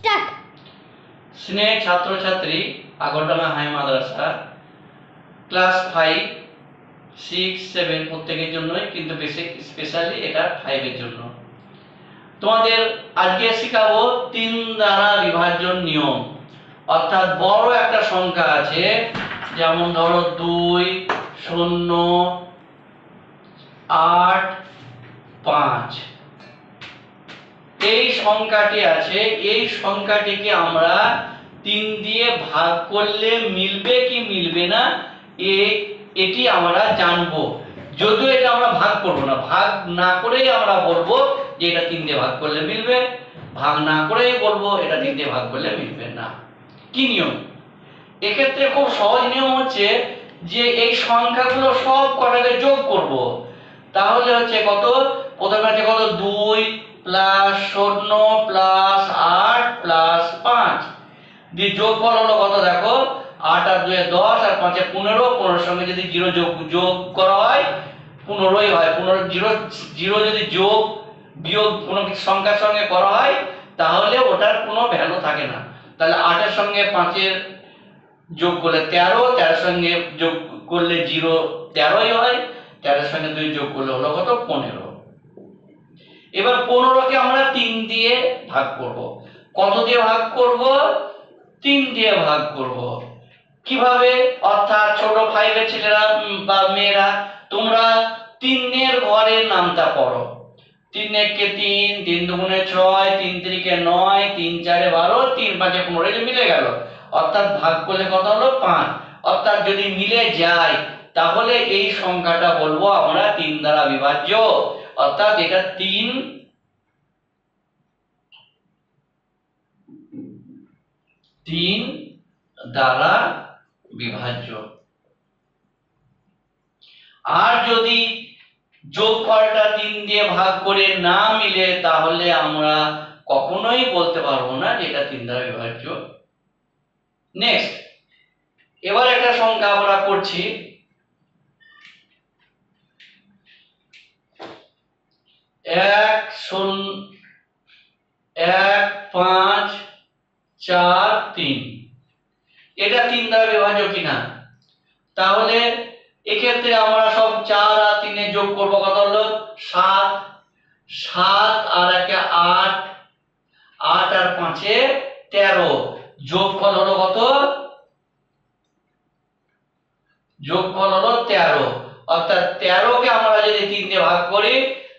Start. স্নেহ ছাত্রছাত্রী Agartala high মাদ্রাসা class 5, 6, 7 প্রত্যেকের জন্যই, কিন্তু স্পেশালি এটা 5 এর জন্য। তোমাদের আজকে শেখাবো 3 দ্বারা বিভাজন নিয়ম। অর্থাৎ বড় একটা সংখ্যা আছে, যেমন ধরো 2, 0, 8, 5। এই সংখ্যাটি আছে, এই সংখ্যাটিকে আমরা 3 দিয়ে ভাগ করলে মিলবে কি মিলবে না এটি আমরা জানবো। যদিও এটা আমরা ভাগ করব না, ভাগ না করেই আমরা বলবো যে এটা 3 দিয়ে ভাগ করলে মিলবে, ভাগ না করেই বলবো এটা 3 দিয়ে ভাগ করলে মিলবে না। কি নিয়ম? এক্ষেত্রে খুব সহজ নিয়ম হচ্ছে যে এই সংখ্যাগুলো সব কটাকে যোগ করব। তাহলে হচ্ছে কত, প্রথমে আছে কত, 2 প্লাস 0 প্লাস 8 প্লাস 5 দিয়ে যোগফল হলো কত, দেখো 8 আর 2 10 আর 5 15, 15 সঙ্গে যদি 0 যোগ করা হয় 15ই হয়। 15 0 যদি যোগ বিয়োগ কোনো সংখ্যার সঙ্গে করা হয় তাহলে ওটার কোনো ভ্যালু থাকে না। তাহলে 8 এর সঙ্গে 5 এর যোগ করলে 13, 13 সঙ্গে যোগ করলে 0 13ই হয়, 13 সঙ্গে 2 যোগ করলে হলো কত, 15। এবার 15কে আমরা 3 দিয়ে ভাগ করব। কত দিয়ে ভাগ করব? 3 দিয়ে ভাগ করব। কিভাবে? অর্থাৎ ছোট 5 এর ছেলেরা বা মেয়েরা তোমরা 3 এর ঘরের নামটা পড়ো। 3 একে 3, 3 দুগুণে 6, 3 তিরিকে 9, 3 চারে 12, 3 পাঁচে 15, মিলে গেল। অর্থাৎ ভাগ করলে কত হলো, 5। অর্থাৎ যদি মিলে যায় তাহলে এই সংখ্যাটা বলবো আমরা 3 দ্বারা বিভাজ্য। অর্থাৎ এটা 3 দ্বারা বিভাজ্য। আর যদি যোগফলটা 3 দিয়ে ভাগ করে না মিলে তাহলে আমরা কখনোই বলতে পারবো না যে এটা 3 দ্বারা বিভাজ্য। নেক্সট, এবার একটা সংখ্যা আমরা করছি। 1 5 4 3, এটা 3 দ্বারা বিভাজ্য কিনা? তাহলে এক্ষেত্রে আমরা সব 4 আর 3 এর যোগ করব, কত হলো 7, 7 আর 1 8, 8 আর 5 13, যোগফল হলো কত, যোগফল হলো 13। অর্থাৎ 13 কে আমরা যদি 3 দিয়ে ভাগ করি,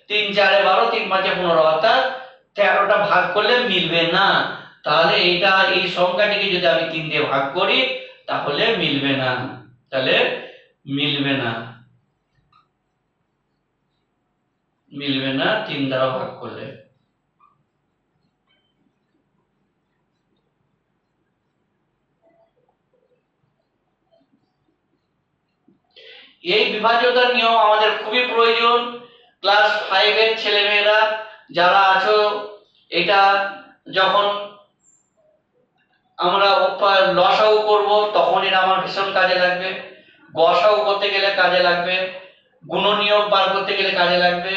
3 চারে 12, 3 পাঁচে 15, অর্থাৎ 13টা ভাগ করলে মিলবে না। তাহলে এটা এই সংখ্যাটিকে যদি আমি 3 দিয়ে ভাগ করি তাহলে মিলবে না, তাহলে মিলবে না, মিলবে না 3 দ্বারা ভাগ করলে। এই বিভাজ্যতার নিয়ম আমাদের খুবই প্রয়োজন। ক্লাস 5 এর ছেলেমেয়েরা যারা আছো, এটা যখন আমরা লসাগু করব তখন এটা আমার ভীষণ কাজে লাগবে, গসাগু করতে গেলে কাজে লাগবে, গুণনীয়ক বার করতে গেলে কাজে লাগবে,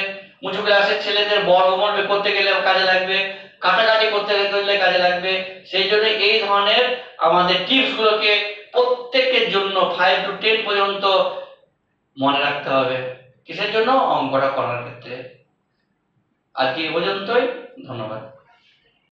উঁচু ক্লাসের ছেলেদের বর্গমূল বের করতে গেলে কাজে লাগবে, কাটাকাটি করতে গেলে কাজে লাগবে। সেই জন্য এই ধরনের আমাদের টিপস গুলোকে প্রত্যেকের জন্য 5 to 10 পর্যন্ত মনে রাখতে হবে। কিসের জন্য? অঙ্কটা করার ক্ষেত্রে। আজকে এই পর্যন্তই, ধন্যবাদ।